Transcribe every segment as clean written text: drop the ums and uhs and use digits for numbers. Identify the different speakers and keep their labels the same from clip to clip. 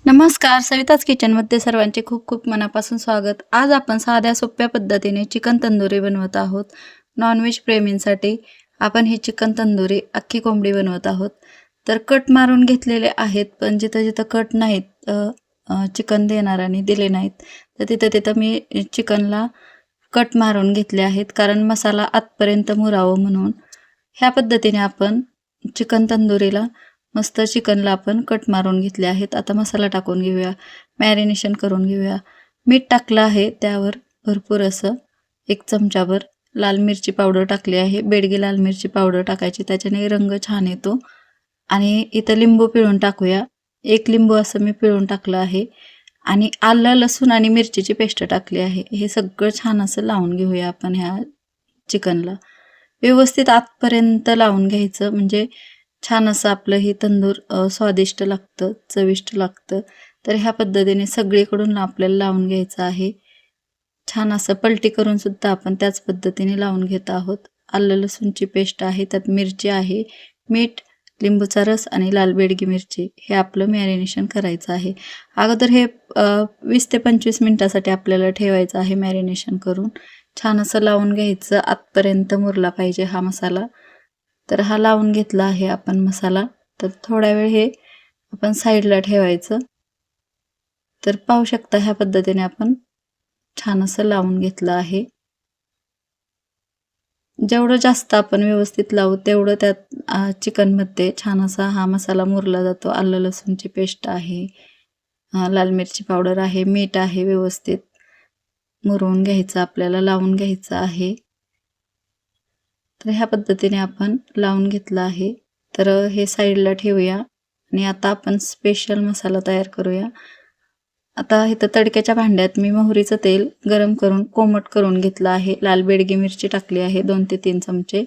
Speaker 1: नमस्कार, सविताच किचनमध्ये सर्वांचे खूप खूप मनापासून स्वागत. आज आपण साध्या सोप्या पद्धतीने चिकन तंदुरी बनवत आहोत. नॉनव्हेज प्रेमींसाठी आपण ही चिकन तंदुरी अख्खी कोंबडी बनवत आहोत. तर कट मारून घेतलेले आहेत, पण जिथं जिथं कट नाहीत चिकन देणाऱ्यांनी दिले नाहीत, तर तिथं तिथं मी चिकनला कट मारून घेतले आहेत, कारण मसाला आतपर्यंत मुरावं म्हणून. ह्या पद्धतीने आपण चिकन तंदुरीला मस्त चिकनला आपण कट मारून घेतले आहेत. आता मसाला टाकून घेऊया, मॅरिनेशन करून घेऊया. मीठ टाकलं आहे, त्यावर भरपूर असं 1 चमचाभर लाल मिरची पावडर टाकली आहे. बेडगी लाल मिरची पावडर टाकायची, त्याच्याने रंग छान येतो. आणि इथं लिंबू पिळून टाकूया. 1 लिंबू असं मी पिळून टाकलं आहे. आणि आलं, लसूण आणि मिरचीची पेस्ट टाकली आहे. हे सगळं छान असं लावून घेऊया आपण ह्या चिकनला. व्यवस्थित आतपर्यंत लावून घ्यायचं, म्हणजे छान असं आपलं ही तंदूर स्वादिष्ट लागतं, चविष्ट लागतं. तर ह्या पद्धतीने सगळीकडून आपल्याला लावून घ्यायचं आहे. छान असं पलटी करून सुद्धा आपण त्याच पद्धतीने लावून घेत आहोत. आलं लसूणची पेस्ट आहे, त्यात मिरची आहे, मीठ, लिंबूचा रस आणि लाल बेडगी मिरची हे आपलं मॅरिनेशन करायचं आहे. अगोदर हे 20 ते 25 मिनिटासाठी आपल्याला ठेवायचं आहे मॅरिनेशन करून. छान असं लावून घ्यायचं, आतपर्यंत मुरला पाहिजे हा मसाला. तर हा लावून घेतला आहे आपण मसाला. तर थोडा वेळ हे आपण साईडला ठेवायचं. तर पाहू शकता ह्या पद्धतीने आपण छान असं लावून घेतलं आहे. जेवढं जास्त आपण व्यवस्थित लावू तेवढं त्यात चिकनमध्ये छान असा हा मसाला मुरला जातो. आलं लसूणची पेस्ट आहे, लाल मिरची पावडर आहे, मीठ आहे, व्यवस्थित मुरवून घ्यायचं आपल्याला, लावून घ्यायचं आहे. तर ह्या पद्धतीने आपण लावून घेतलं आहे. तर हे साईडला ठेवूया आणि आता आपण स्पेशल मसाला तयार करूया. आता इथं तडक्याच्या भांड्यात मी मोहरीचं तेल गरम करून कोमट करून घेतलं आहे. लाल बेडगी मिरची टाकली आहे 2 ते 3 चमचे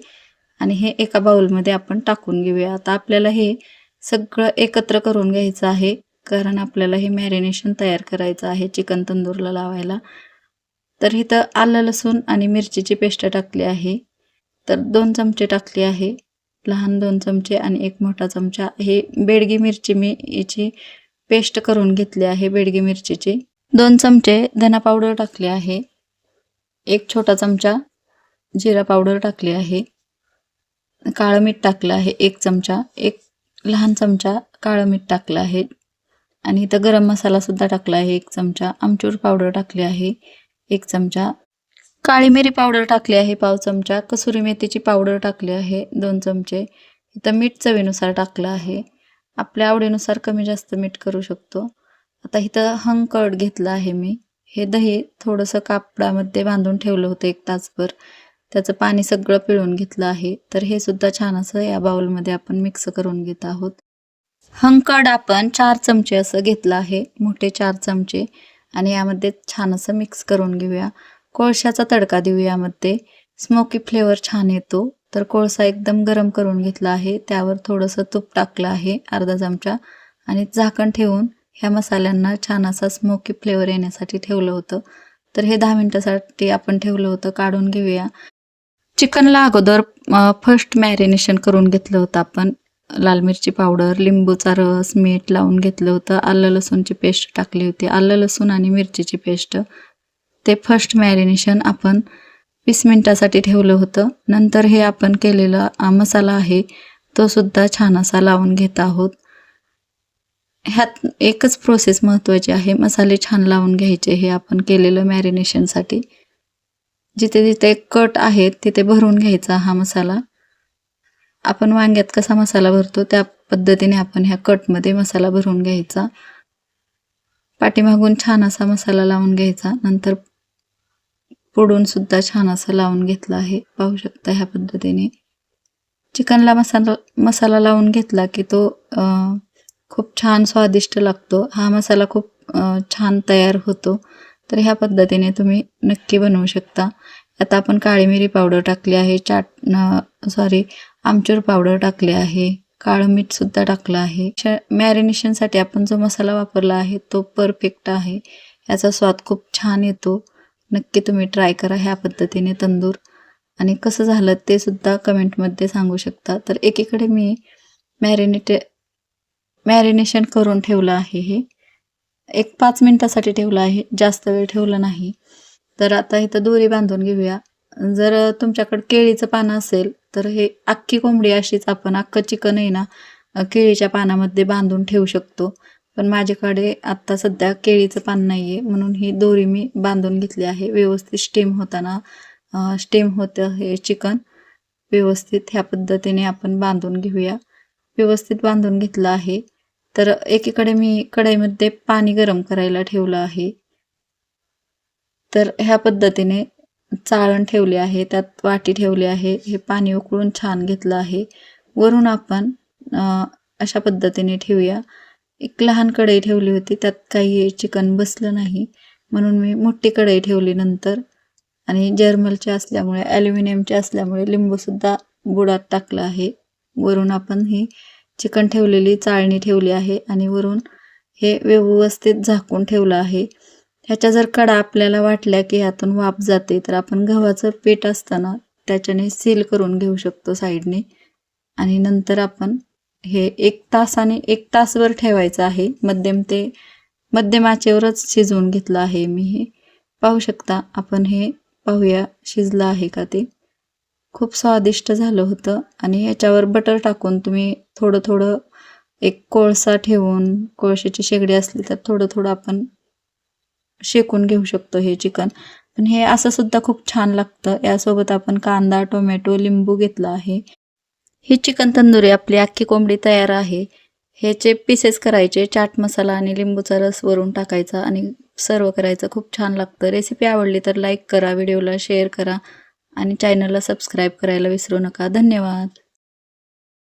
Speaker 1: आणि हे एका बाउलमध्ये आपण टाकून घेऊया. आता आपल्याला हे सगळं एकत्र करून घ्यायचं आहे, कारण आपल्याला हे मॅरिनेशन तयार करायचं आहे चिकन तंदूरला लावायला. तर इथं आलं लसूण आणि मिरचीची पेस्ट टाकली आहे. तर 2 चमचे टाकली आहे, लहान 2 चमचे आणि 1 मोठा चमचा. हे बेडगी मिरची मी याची पेस्ट करून घेतली आहे बेडगी मिरचीची. 2 चमचे धना पावडर टाकली आहे, 1 छोटा चमचा जिरा पावडर टाकली आहे, काळं मीठ टाकलं आहे 1 चमचा, 1 लहान चमचा काळं मीठ टाकलं आहे आणि इथं गरम मसाला सुद्धा टाकला आहे 1 चमचा, आमचूर पावडर टाकली आहे 1 चमचा, काळी मिरी पावडर टाकली आहे पाव चमचा, कसुरी मेथीची पावडर टाकली आहे 2 चमचे. इथं मीठ चवीनुसार टाकलं आहे. आपल्या आवडीनुसार कमी जास्त मीठ करू शकतो. आता इथं हंकर्ड घेतलं आहे मी. हे दही थोडंसं कापडामध्ये बांधून ठेवलं होतं 1 तासभर. त्याचं पाणी सगळं पिळून घेतलं आहे. तर हे सुद्धा छान असं या बाउलमध्ये आपण मिक्स करून घेत आहोत. हंकर्ड आपण 4 चमचे असं घेतलं आहे, मोठे 4 चमचे, आणि यामध्ये छान असं मिक्स करून घेऊया. कोळशाचा तडका देऊ यामध्ये, स्मोकी फ्लेवर छान येतो. तर कोळसा एकदम गरम करून घेतला आहे, त्यावर थोडंसं तूप टाकलं आहे अर्धा चमचा आणि झाकण ठेवून ह्या मसाल्यांना छान असा स्मोकी फ्लेवर येण्यासाठी ठेवलं होतं. तर हे 10 मिनिटासाठी आपण ठेवलं होतं. काढून घेऊया. चिकनला अगोदर फर्स्ट मॅरिनेशन करून घेतलं होतं आपण. लाल मिरची पावडर, लिंबूचा रस, मीठ लावून घेतलं होतं. आलं लसूणची पेस्ट टाकली होती. आलं लसूण आणि मिरचीची पेस्ट, ते फर्स्ट मॅरिनेशन आपण 20 मिनिटासाठी ठेवलं होतं. नंतर हे आपण केलेला मसाला आहे तो सुद्धा छान असा लावून घेत आहोत. ह्यात एकच प्रोसेस महत्त्वाची आहे, मसाले छान लावून घ्यायचे हे आपण केलेलं मॅरिनेशनसाठी. जिथे जिथे कट आहेत तिथे भरून घ्यायचा हा मसाला. आपण वांग्यात कसा मसाला भरतो त्या पद्धतीने आपण ह्या कटमध्ये मसाला भरून घ्यायचा. पाठीमागून छान असा मसाला लावून घ्यायचा. नंतर पुढून सुद्धा छान असं लावून घेतलं आहे, पाहू शकता ह्या पद्धतीने. चिकनला मसाला लावून घेतला की तो खूप छान स्वादिष्ट लागतो. हा मसाला खूप छान तयार होतो. तर ह्या पद्धतीने तुम्ही नक्की बनवू शकता. आता आपण काळी मिरी पावडर टाकली आहे, आमचूर पावडर टाकली आहे, काळं मीठसुद्धा टाकलं आहे. मॅरिनेशनसाठी आपण जो मसाला वापरला आहे तो परफेक्ट आहे. याचा स्वाद खूप छान येतो. नक्की तुम्ही ट्राय करा ह्या पद्धतीने तंदूर, आणि कसं झालं ते सुद्धा कमेंटमध्ये सांगू शकता. तर एकीकडे मी मॅरिनेशन करून ठेवलं आहे हे. एक 5 मिनिटासाठी ठेवलं आहे, जास्त वेळ ठेवलं नाही. तर आता इथं दोरी बांधून घेऊया. जर तुमच्याकडे केळीचं पानं असेल तर हे अख्खी कोंबडी अशीच आपण अख्खं चिकन आहे ना केळीच्या पानामध्ये बांधून ठेवू शकतो. पण माझ्याकडे आत्ता सध्या केळीचं पान नाही आहे, म्हणून ही दोरी मी बांधून घेतली आहे. व्यवस्थित स्टीम होतं हे चिकन. व्यवस्थित ह्या पद्धतीने आपण बांधून घेऊया. व्यवस्थित बांधून घेतलं आहे. तर एकीकडे मी कढईमध्ये पाणी गरम करायला ठेवलं आहे. तर ह्या पद्धतीने चाळण ठेवली आहे, त्यात वाटी ठेवली आहे. हे पाणी उकळून छान घेतलं आहे. वरून आपण अशा पद्धतीने ठेवूया. एक लहान कढई ठेवली होती, त्यात काही चिकन बसलं नाही, म्हणून मी मोठी कढई ठेवली नंतर. आणि जर्मलचे असल्यामुळे, ॲल्युमिनियमचे असल्यामुळे लिंबूसुद्धा बुडात टाकलं आहे. वरून आपण ही चिकन ठेवलेली चाळणी ठेवली आहे आणि वरून हे व्यवस्थित झाकून ठेवलं आहे. ह्याच्या जर कडा आपल्याला वाटल्या की ह्यातून वाफ जाते, तर आपण गव्हाचं पीठ असताना त्याच्याने सील करून घेऊ शकतो साईडने. आणि नंतर आपण हे 1 तासाने 1 तासभर ठेवायचं आहे. मध्यम आचेवरच शिजवून घेतलं आहे मी हे. पाहू शकता आपण हे. पाहूया शिजलं आहे का ते. खूप स्वादिष्ट झालं होतं. आणि याच्यावर बटर टाकून तुम्ही थोडं थोडं एक कोळसा ठेवून, कोळशाची शेगडी असली तर थोडं थोडं आपण शेकून घेऊ शकतो हे चिकन. पण हे असं सुद्धा खूप छान लागतं. यासोबत आपण कांदा, टोमॅटो, लिंबू घेतला आहे. ही चिकन तंदुरी आपली अख्खी कोंबडी तयार आहे. ह्याचे पीसेस करायचे, चाट मसाला आणि लिंबूचा रस वरून टाकायचा आणि सर्व करायचं. खूप छान लागतं. रेसिपी आवडली तर लाईक करा, व्हिडिओला शेअर करा आणि चॅनलला सबस्क्राईब करायला विसरू नका. धन्यवाद.